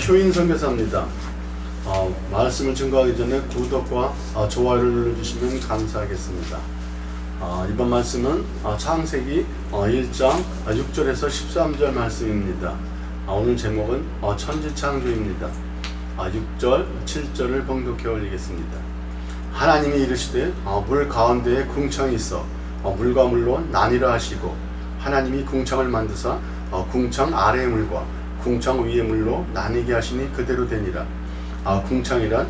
효인 선교사입니다. 말씀을 증거하기 전에 구독과 좋아요를 눌러주시면 감사하겠습니다. 이번 말씀은 창세기 1장 6절에서 13절 말씀입니다. 오늘 제목은 천지창조입니다. 6절, 7절을 봉독해 올리겠습니다. 하나님이 이르시되 물 가운데에 궁창이 있어 물과 물로 나뉘라 하시고, 하나님이 궁창을 만드사 궁창 아래의 물과 궁창 위의 물로 나뉘게 하시니 그대로 되니라. 궁창이란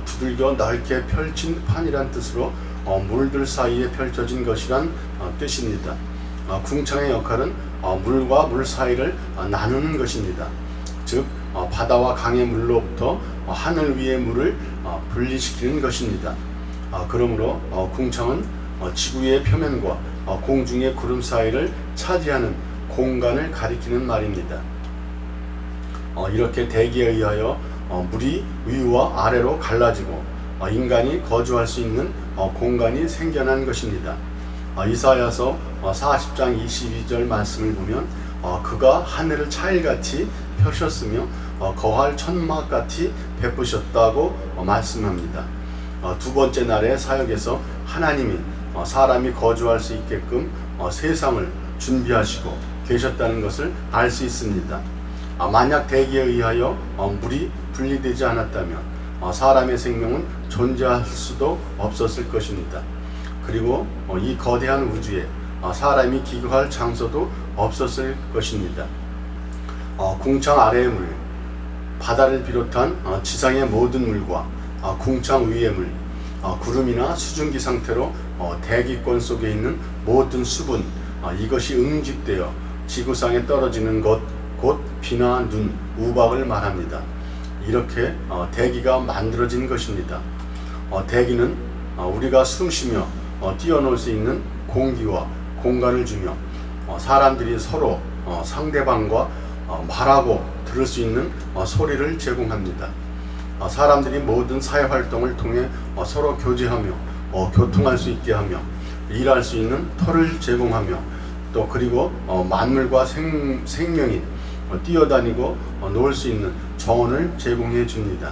두들겨 넓게 펼친 판이란 뜻으로 물들 사이에 펼쳐진 것이란 뜻입니다. 궁창의 역할은 물과 물 사이를 나누는 것입니다. 즉 바다와 강의 물로부터 하늘 위의 물을 분리시키는 것입니다. 그러므로 궁창은 지구의 표면과 공중의 구름 사이를 차지하는 공간을 가리키는 말입니다. 이렇게 대기에 의하여 물이 위와 아래로 갈라지고 인간이 거주할 수 있는 공간이 생겨난 것입니다. 이사야서 40장 22절 말씀을 보면 그가 하늘을 차일같이 펴셨으며 거할 천막같이 베푸셨다고 말씀합니다. 두 번째 날의 사역에서 하나님이 사람이 거주할 수 있게끔 세상을 준비하시고 계셨다는 것을 알 수 있습니다. 만약 대기에 의하여 물이 분리되지 않았다면 사람의 생명은 존재할 수도 없었을 것입니다. 그리고 이 거대한 우주에 사람이 기거할 장소도 없었을 것입니다. 궁창 아래의 물, 바다를 비롯한 지상의 모든 물과 궁창 위의 물, 구름이나 수증기 상태로 대기권 속에 있는 모든 수분, 이것이 응집되어 지구상에 떨어지는 것, 곧 비나 눈, 우박을 말합니다. 이렇게 대기가 만들어진 것입니다. 대기는 우리가 숨쉬며 뛰어놀 수 있는 공기와 공간을 주며 사람들이 서로 상대방과 말하고 들을 수 있는 소리를 제공합니다. 사람들이 모든 사회활동을 통해 서로 교제하며 교통할 수 있게 하며 일할 수 있는 터를 제공하며, 또 그리고 만물과 생명이 뛰어다니고 놀 수 있는 정원을 제공해 줍니다.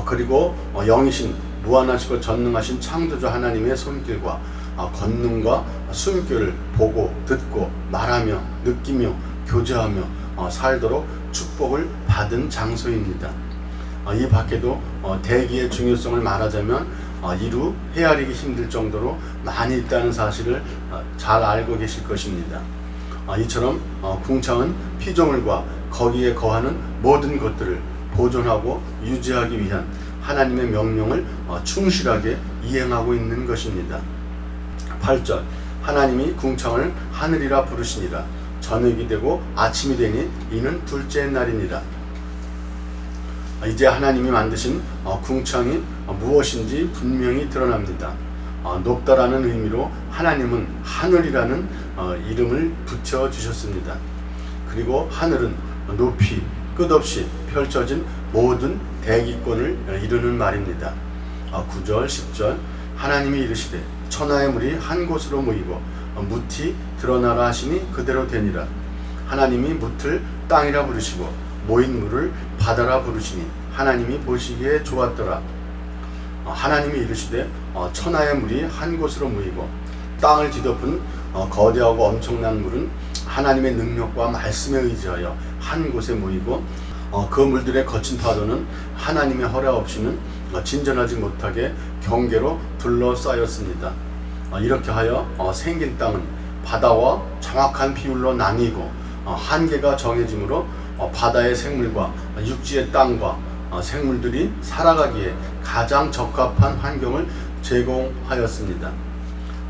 그리고 영이신 무한하시고 전능하신 창조주 하나님의 손길과 권능과 숨결을 보고 듣고 말하며 느끼며 교제하며 살도록 축복을 받은 장소입니다. 이 밖에도 대기의 중요성을 말하자면 이루 헤아리기 힘들 정도로 많이 있다는 사실을 잘 알고 계실 것입니다. 이처럼 궁창은 피조물과 거기에 거하는 모든 것들을 보존하고 유지하기 위한 하나님의 명령을 충실하게 이행하고 있는 것입니다. 8절, 하나님이 궁창을 하늘이라 부르시니라. 저녁이 되고 아침이 되니 이는 둘째 날이니라. 이제 하나님이 만드신 궁창이 무엇인지 분명히 드러납니다. 높다라는 의미로 하나님은 하늘이라는 이름을 붙여주셨습니다. 그리고 하늘은 높이 끝없이 펼쳐진 모든 대기권을 이루는 말입니다. 9절 10절, 하나님이 이르시되 천하의 물이 한 곳으로 모이고 뭇이 드러나라 하시니 그대로 되니라. 하나님이 뭇을 땅이라 부르시고 모인 물을 바다라 부르시니 하나님이 보시기에 좋았더라. 하나님이 이르시되 천하의 물이 한 곳으로 모이고, 땅을 뒤덮은 거대하고 엄청난 물은 하나님의 능력과 말씀에 의지하여 한 곳에 모이고, 그 물들의 거친 파도는 하나님의 허락 없이는 진전하지 못하게 경계로 둘러싸였습니다. 이렇게 하여 생긴 땅은 바다와 정확한 비율로 나뉘고 한계가 정해지므로 바다의 생물과 육지의 땅과 생물들이 살아가기에 가장 적합한 환경을 제공하였습니다.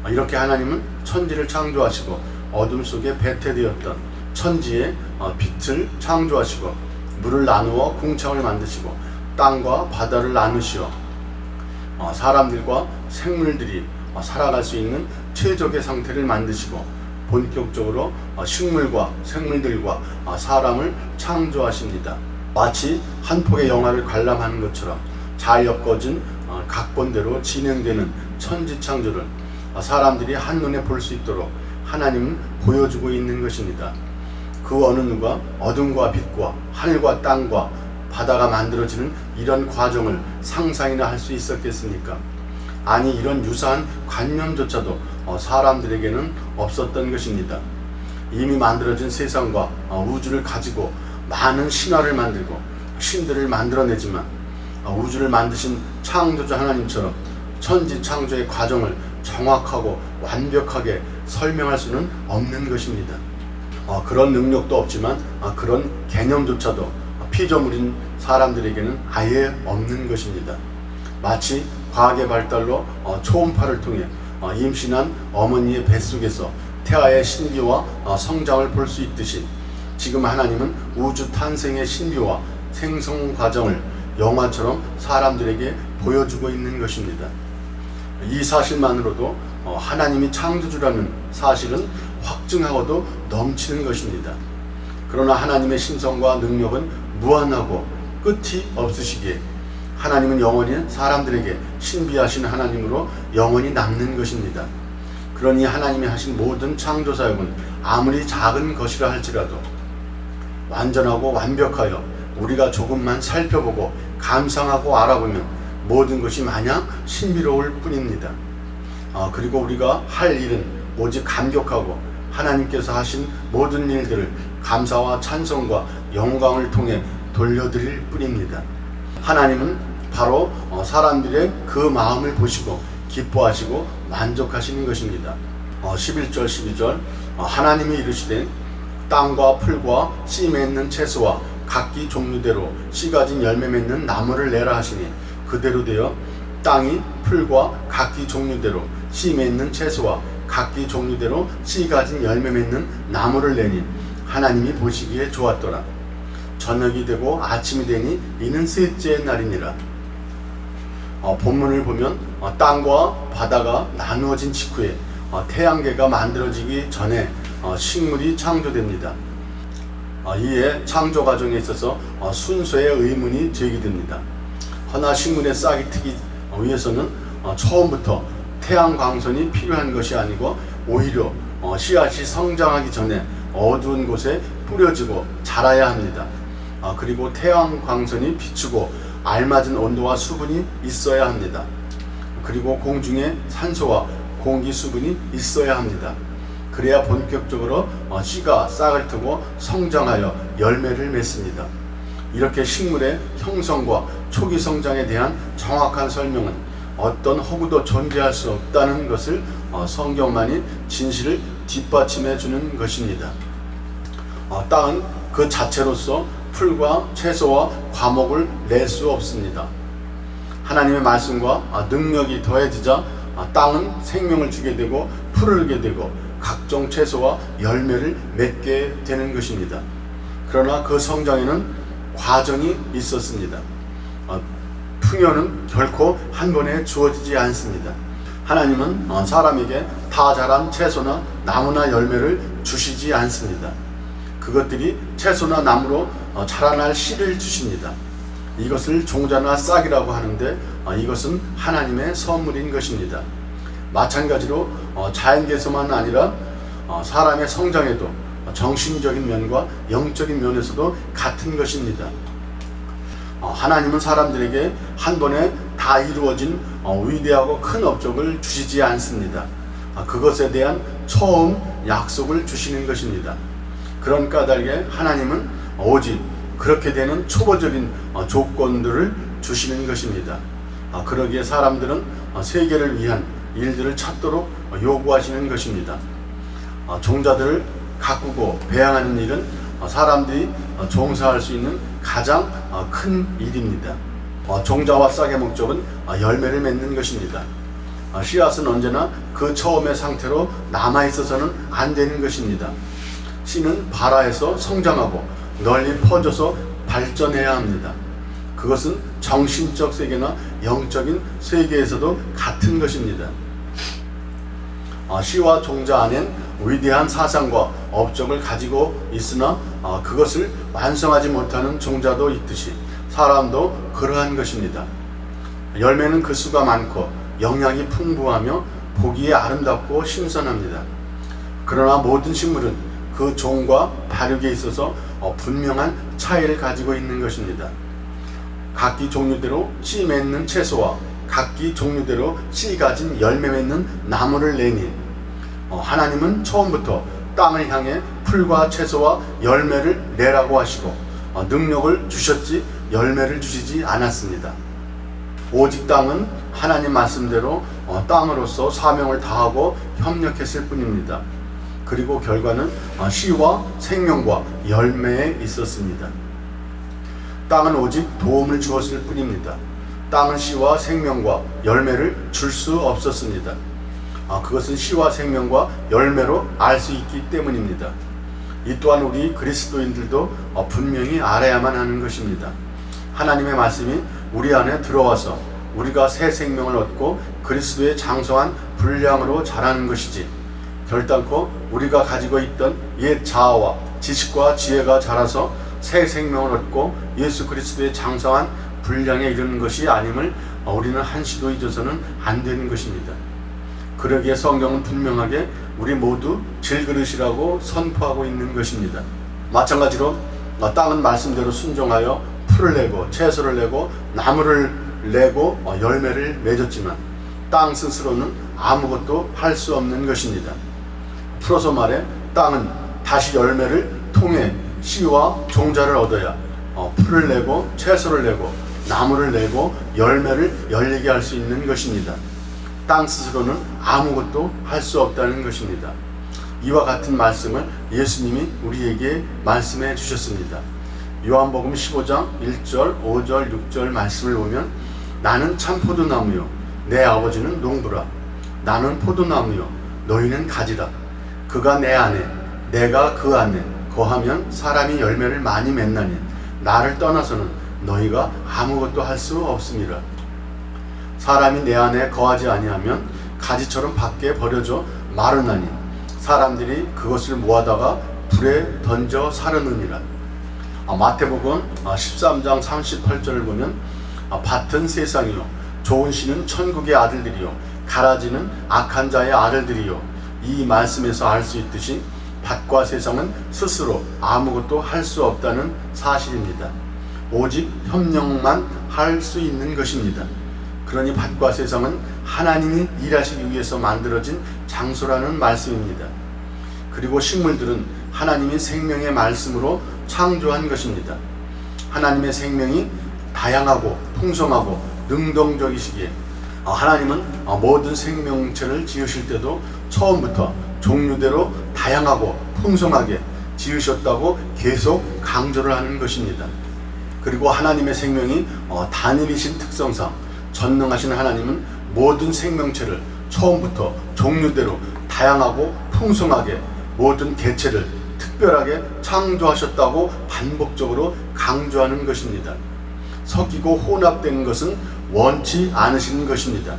이렇게 하나님은 천지를 창조하시고 어둠 속에 배태되었던 천지에 빛을 창조하시고 물을 나누어 궁창을 만드시고 땅과 바다를 나누시어 사람들과 생물들이 살아갈 수 있는 최적의 상태를 만드시고 본격적으로 식물과 생물들과 사람을 창조하십니다. 마치 한 폭의 영화를 관람하는 것처럼 잘 엮어진 각본대로 진행되는 천지창조를 사람들이 한눈에 볼 수 있도록 하나님은 보여주고 있는 것입니다. 그 어느 누가 어둠과 빛과 하늘과 땅과 바다가 만들어지는 이런 과정을 상상이나 할 수 있었겠습니까? 아니, 이런 유사한 관념조차도 사람들에게는 없었던 것입니다. 이미 만들어진 세상과 우주를 가지고 많은 신화를 만들고 신들을 만들어내지만 우주를 만드신 창조주 하나님처럼 천지 창조의 과정을 정확하고 완벽하게 설명할 수는 없는 것입니다. 그런 능력도 없지만 그런 개념조차도 피조물인 사람들에게는 아예 없는 것입니다. 마치 과학의 발달로 초음파를 통해 임신한 어머니의 뱃속에서 태아의 신비와 성장을 볼 수 있듯이 지금 하나님은 우주 탄생의 신비와 생성 과정을 영화처럼 사람들에게 보여주고 있는 것입니다. 이 사실만으로도 하나님이 창조주라는 사실은 확증하고도 넘치는 것입니다. 그러나 하나님의 신성과 능력은 무한하고 끝이 없으시기에 하나님은 영원히 사람들에게 신비하신 하나님으로 영원히 남는 것입니다. 그러니 하나님이 하신 모든 창조사역은 아무리 작은 것이라 할지라도 완전하고 완벽하여 우리가 조금만 살펴보고 감상하고 알아보면 모든 것이 마냥 신비로울 뿐입니다. 그리고 우리가 할 일은 오직 감격하고 하나님께서 하신 모든 일들을 감사와 찬송과 영광을 통해 돌려드릴 뿐입니다. 하나님은 바로 사람들의 그 마음을 보시고 기뻐하시고 만족하시는 것입니다. 11절 12절 하나님이 이르시되 땅과 풀과 씨 맺는 채소와 각기 종류대로 씨 가진 열매 맺는 나무를 내라 하시니 그대로 되어 땅이 풀과 각기 종류대로 씨 맺는 채소와 각기 종류대로 씨 가진 열매 맺는 나무를 내니 하나님이 보시기에 좋았더라. 저녁이 되고 아침이 되니 이는 셋째 날이니라. 본문을 보면 땅과 바다가 나누어진 직후에 태양계가 만들어지기 전에 식물이 창조됩니다. 이에 창조 과정에 있어서 순서의 의문이 제기됩니다. 허나 식물의 싹이 트기 위해서는 처음부터 태양 광선이 필요한 것이 아니고 오히려 씨앗이 성장하기 전에 어두운 곳에 뿌려지고 자라야 합니다. 그리고 태양 광선이 비추고 알맞은 온도와 수분이 있어야 합니다. 그리고 공중에 산소와 공기 수분이 있어야 합니다. 그래야 본격적으로 씨가 싹을 트고 성장하여 열매를 맺습니다. 이렇게 식물의 형성과 초기 성장에 대한 정확한 설명은 어떤 허구도 존재할 수 없다는 것을 성경만이 진실을 뒷받침해 주는 것입니다. 땅은 그 자체로서 풀과 채소와 과목을 낼 수 없습니다. 하나님의 말씀과 능력이 더해지자 땅은 생명을 주게 되고 풀을 주게 되고 각종 채소와 열매를 맺게 되는 것입니다. 그러나 그 성장에는 과정이 있었습니다. 풍요는 결코 한 번에 주어지지 않습니다. 하나님은 사람에게 다 자란 채소나 나무나 열매를 주시지 않습니다. 그것들이 채소나 나무로 자라날 씨를 주십니다. 이것을 종자나 싹이라고 하는데 이것은 하나님의 선물인 것입니다. 마찬가지로 자연계에서만 아니라 사람의 성장에도 정신적인 면과 영적인 면에서도 같은 것입니다. 하나님은 사람들에게 한 번에 다 이루어진 위대하고 큰 업적을 주시지 않습니다. 그것에 대한 처음 약속을 주시는 것입니다. 그런 까닭에 하나님은 오직 그렇게 되는 초보적인 조건들을 주시는 것입니다. 그러기에 사람들은 세계를 위한 일들을 찾도록 요구하시는 것입니다. 종자들을 가꾸고 배양하는 일은 사람들이 종사할 수 있는 가장 큰 일입니다. 종자와 싹의 목적은 열매를 맺는 것입니다. 씨앗은 언제나 그 처음의 상태로 남아있어서는 안 되는 것입니다. 씨는 발아에서 성장하고 널리 퍼져서 발전해야 합니다. 그것은 정신적 세계나 영적인 세계에서도 같은 것입니다. 씨와 종자 안엔 위대한 사상과 업적을 가지고 있으나 그것을 완성하지 못하는 종자도 있듯이 사람도 그러한 것입니다. 열매는 그 수가 많고 영양이 풍부하며 보기에 아름답고 신선합니다. 그러나 모든 식물은 그 종과 발육에 있어서 분명한 차이를 가지고 있는 것입니다. 각기 종류대로 씨 맺는 채소와 각기 종류대로 씨 가진 열매 맺는 나무를 내니 하나님은 처음부터 땅을 향해 풀과 채소와 열매를 내라고 하시고 능력을 주셨지 열매를 주시지 않았습니다. 오직 땅은 하나님 말씀대로 땅으로서 사명을 다하고 협력했을 뿐입니다. 그리고 결과는 씨와 생명과 열매에 있었습니다. 땅은 오직 도움을 주었을 뿐입니다. 땅은 씨와 생명과 열매를 줄 수 없었습니다. 그것은 씨와 생명과 열매로 알 수 있기 때문입니다. 이 또한 우리 그리스도인들도 분명히 알아야만 하는 것입니다. 하나님의 말씀이 우리 안에 들어와서 우리가 새 생명을 얻고 그리스도의 장성한 분량으로 자라는 것이지, 결단코 우리가 가지고 있던 옛 자아와 지식과 지혜가 자라서 새 생명을 얻고 예수 그리스도의 장성한 분량에 이르는 것이 아님을 우리는 한시도 잊어서는 안 되는 것입니다. 그러기에 성경은 분명하게 우리 모두 질그릇이라고 선포하고 있는 것입니다. 마찬가지로 땅은 말씀대로 순종하여 풀을 내고 채소를 내고 나무를 내고 열매를 맺었지만 땅 스스로는 아무것도 할 수 없는 것입니다. 풀어서 말해 땅은 다시 열매를 통해 씨와 종자를 얻어야 풀을 내고 채소를 내고 나무를 내고 열매를 열리게 할 수 있는 것입니다. 땅 스스로는 아무것도 할 수 없다는 것입니다. 이와 같은 말씀을 예수님이 우리에게 말씀해 주셨습니다. 요한복음 15장 1절, 5절, 6절 말씀을 보면 나는 참 포도나무요 내 아버지는 농부라. 나는 포도나무요 너희는 가지라. 그가 내 안에 내가 그 안에 거하면 사람이 열매를 많이 맺나니 나를 떠나서는 너희가 아무것도 할 수 없음이라. 사람이 내 안에 거하지 아니하면 가지처럼 밖에 버려져 마르나니 사람들이 그것을 모아다가 불에 던져 사르느니라. 마태복음 13장 38절을 보면 밭은 세상이요 좋은 씨는 천국의 아들들이요 가라지는 악한 자의 아들들이요. 이 말씀에서 알 수 있듯이 밭과 세상은 스스로 아무것도 할 수 없다는 사실입니다. 오직 협력만 할 수 있는 것입니다. 그러니 밭과 세상은 하나님이 일하시기 위해서 만들어진 장소라는 말씀입니다. 그리고 식물들은 하나님이 생명의 말씀으로 창조한 것입니다. 하나님의 생명이 다양하고 풍성하고 능동적이시기에 하나님은 모든 생명체를 지으실 때도 처음부터 종류대로 다양하고 풍성하게 지으셨다고 계속 강조를 하는 것입니다. 그리고 하나님의 생명이 단일이신 특성상 전능하신 하나님은 모든 생명체를 처음부터 종류대로 다양하고 풍성하게 모든 개체를 특별하게 창조하셨다고 반복적으로 강조하는 것입니다. 섞이고 혼합된 것은 원치 않으시는 것입니다.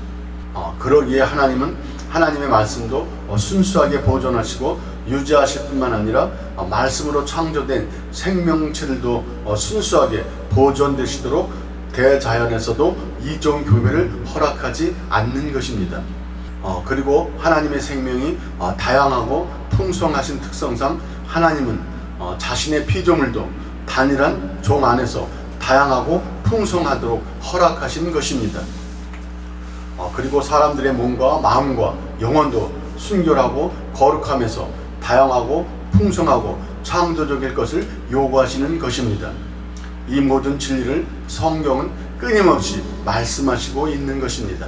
그러기에 하나님은 하나님의 말씀도 순수하게 보존하시고 유지하실 뿐만 아니라 말씀으로 창조된 생명체들도 순수하게 보존되시도록 대자연에서도 이종 교배를 허락하지 않는 것입니다. 그리고 하나님의 생명이 다양하고 풍성하신 특성상 하나님은 자신의 피조물도 단일한 종 안에서 다양하고 풍성하도록 허락하신 것입니다. 그리고 사람들의 몸과 마음과 영혼도 순결하고 거룩하면서 다양하고 풍성하고 창조적일 것을 요구하시는 것입니다. 이 모든 진리를 성경은 끊임없이 말씀하시고 있는 것입니다.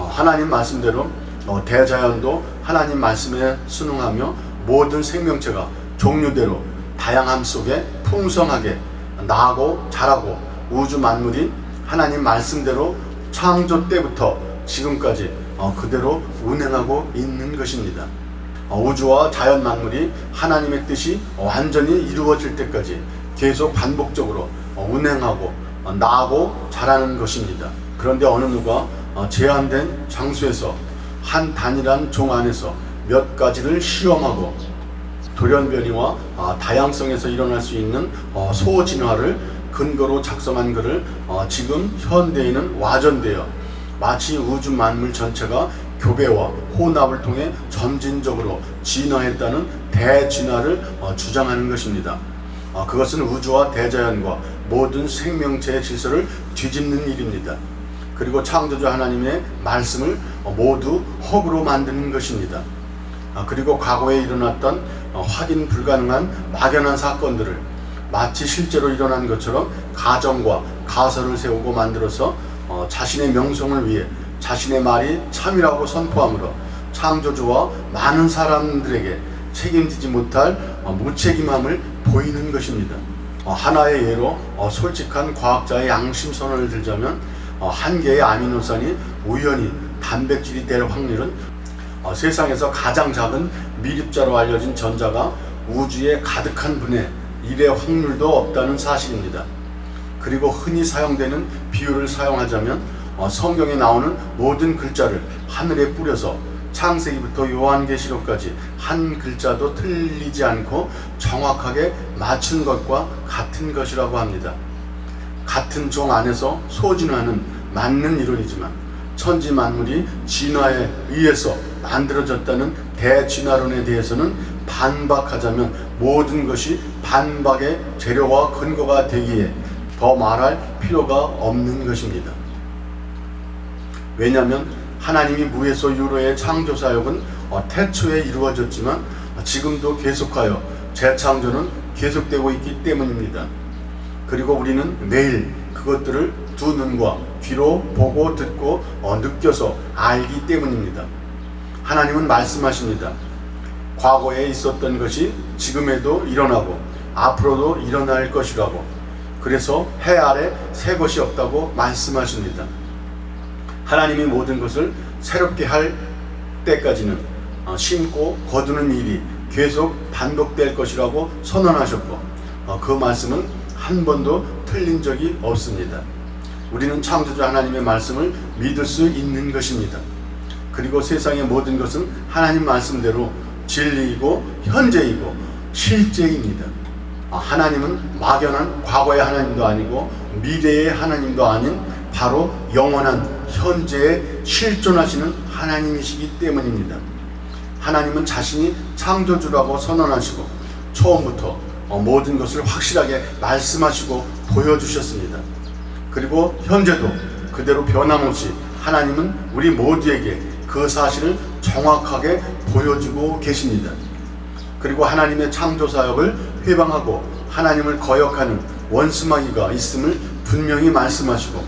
하나님 말씀대로 대자연도 하나님 말씀에 순응하며 모든 생명체가 종류대로 다양함 속에 풍성하게 나고 자라고 우주 만물이 하나님 말씀대로 창조 때부터 지금까지 그대로 운행하고 있는 것입니다. 우주와 자연 만물이 하나님의 뜻이 완전히 이루어질 때까지 계속 반복적으로 운행하고 나고 자라는 것입니다. 그런데 어느 누가 제한된 장소에서 한 단일한 종 안에서 몇 가지를 시험하고 돌연변이와 다양성에서 일어날 수 있는 소진화를 근거로 작성한 글을 지금 현대인은 와전되어 마치 우주 만물 전체가 교배와 혼합을 통해 점진적으로 진화했다는 대진화를 주장하는 것입니다. 그것은 우주와 대자연과 모든 생명체의 질서를 뒤집는 일입니다. 그리고 창조주 하나님의 말씀을 모두 허구로 만드는 것입니다. 그리고 과거에 일어났던 확인 불가능한 막연한 사건들을 마치 실제로 일어난 것처럼 가정과 가설을 세우고 만들어서 자신의 명성을 위해 자신의 말이 참이라고 선포함으로 창조주와 많은 사람들에게 책임지지 못할 무책임함을 보이는 것입니다. 하나의 예로 솔직한 과학자의 양심 선언을 들자면 한 개의 아미노산이 우연히 단백질이 될 확률은 세상에서 가장 작은 미립자로 알려진 전자가 우주에 가득한 분의 1의 확률도 없다는 사실입니다. 그리고 흔히 사용되는 비유를 사용하자면 성경에 나오는 모든 글자를 하늘에 뿌려서 창세기부터 요한계시록까지 한 글자도 틀리지 않고 정확하게 맞춘 것과 같은 것이라고 합니다. 같은 종 안에서 소진화는 맞는 이론이지만 천지 만물이 진화에 의해서 만들어졌다는 대진화론에 대해서는 반박하자면 모든 것이 반박의 재료와 근거가 되기에 더 말할 필요가 없는 것입니다. 왜냐하면 하나님이 무에서 유로의 창조사역은 태초에 이루어졌지만 지금도 계속하여 재창조는 계속되고 있기 때문입니다. 그리고 우리는 매일 그것들을 두 눈과 귀로 보고 듣고 느껴서 알기 때문입니다. 하나님은 말씀하십니다. 과거에 있었던 것이 지금에도 일어나고 앞으로도 일어날 것이라고. 그래서 해 아래 새 것이 없다고 말씀하십니다. 하나님이 모든 것을 새롭게 할 때까지는 심고 거두는 일이 계속 반복될 것이라고 선언하셨고 그 말씀은 한 번도 틀린 적이 없습니다. 우리는 창조주 하나님의 말씀을 믿을 수 있는 것입니다. 그리고 세상의 모든 것은 하나님 말씀대로 진리이고 현재이고 실제입니다. 하나님은 막연한 과거의 하나님도 아니고 미래의 하나님도 아닌 바로 영원한 현재에 실존하시는 하나님이시기 때문입니다. 하나님은 자신이 창조주라고 선언하시고 처음부터 모든 것을 확실하게 말씀하시고 보여주셨습니다. 그리고 현재도 그대로 변함없이 하나님은 우리 모두에게 그 사실을 정확하게 보여주고 계십니다. 그리고 하나님의 창조사역을 회방하고 하나님을 거역하는 원수마귀가 있음을 분명히 말씀하시고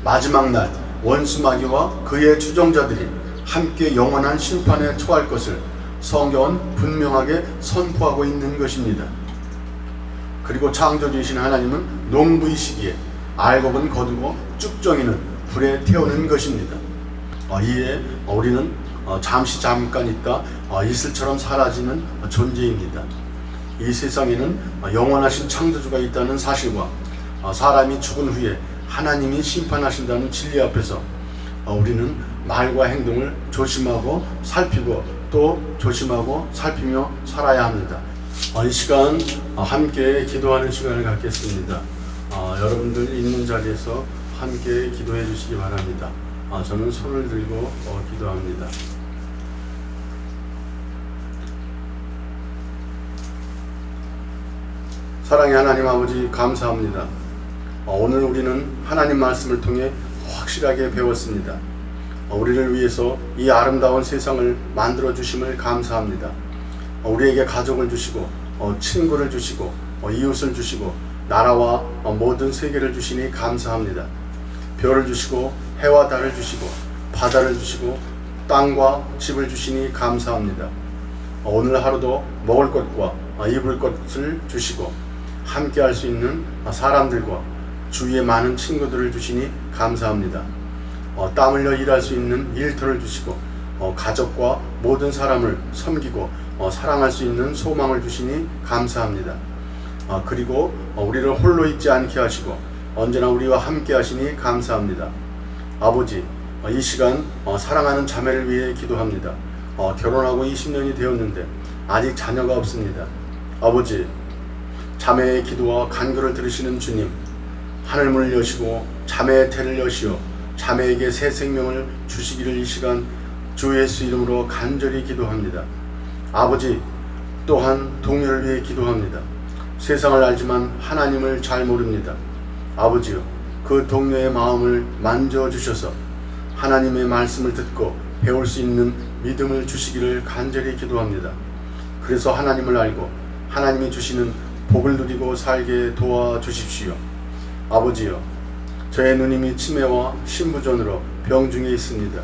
마지막 날 원수마귀와 그의 추종자들이 함께 영원한 심판에 처할 것을 성경은 분명하게 선포하고 있는 것입니다. 그리고 창조주이신 하나님은 농부이시기에 알곡은 거두고 쭉정이는 불에 태우는 것입니다. 이에 우리는 잠깐 있다 이슬처럼 사라지는 존재입니다. 이 세상에는 영원하신 창조주가 있다는 사실과 사람이 죽은 후에 하나님이 심판하신다는 진리 앞에서 우리는 말과 행동을 조심하고 살피고 또 조심하고 살피며 살아야 합니다. 이 시간 함께 기도하는 시간을 갖겠습니다. 여러분들 있는 자리에서 함께 기도해 주시기 바랍니다. 저는 손을 들고 기도합니다. 사랑의 하나님 아버지 감사합니다. 오늘 우리는 하나님 말씀을 통해 확실하게 배웠습니다. 우리를 위해서 이 아름다운 세상을 만들어 주심을 감사합니다. 우리에게 가족을 주시고 친구를 주시고 이웃을 주시고 나라와 모든 세계를 주시니 감사합니다. 별을 주시고 해와 달을 주시고 바다를 주시고 땅과 집을 주시니 감사합니다. 오늘 하루도 먹을 것과 입을 것을 주시고 함께 할 수 있는 사람들과 주위에 많은 친구들을 주시니 감사합니다. 땀 흘려 일할 수 있는 일터를 주시고 가족과 모든 사람을 섬기고 사랑할 수 있는 소망을 주시니 감사합니다. 그리고 우리를 홀로 있지 않게 하시고 언제나 우리와 함께 하시니 감사합니다. 아버지, 이 시간 사랑하는 자매를 위해 기도합니다. 결혼하고 20년이 되었는데 아직 자녀가 없습니다. 아버지, 자매의 기도와 간구를 들으시는 주님, 하늘문을 여시고 자매의 태를 여시어 자매에게 새 생명을 주시기를 이 시간 주 예수 이름으로 간절히 기도합니다. 아버지, 또한 동료를 위해 기도합니다. 세상을 알지만 하나님을 잘 모릅니다. 아버지여, 그 동료의 마음을 만져주셔서 하나님의 말씀을 듣고 배울 수 있는 믿음을 주시기를 간절히 기도합니다. 그래서 하나님을 알고 하나님이 주시는 복을 누리고 살게 도와주십시오. 아버지여, 저의 누님이 치매와 신부전으로 병중에 있습니다.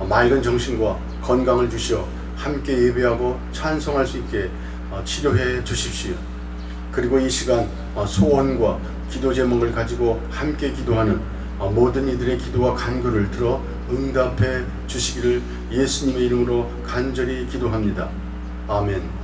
맑은 정신과 건강을 주시어 함께 예배하고 찬송할 수 있게 치료해 주십시오. 그리고 이 시간 소원과 기도 제목을 가지고 함께 기도하는 모든 이들의 기도와 간구를 들어 응답해 주시기를 예수님의 이름으로 간절히 기도합니다. 아멘.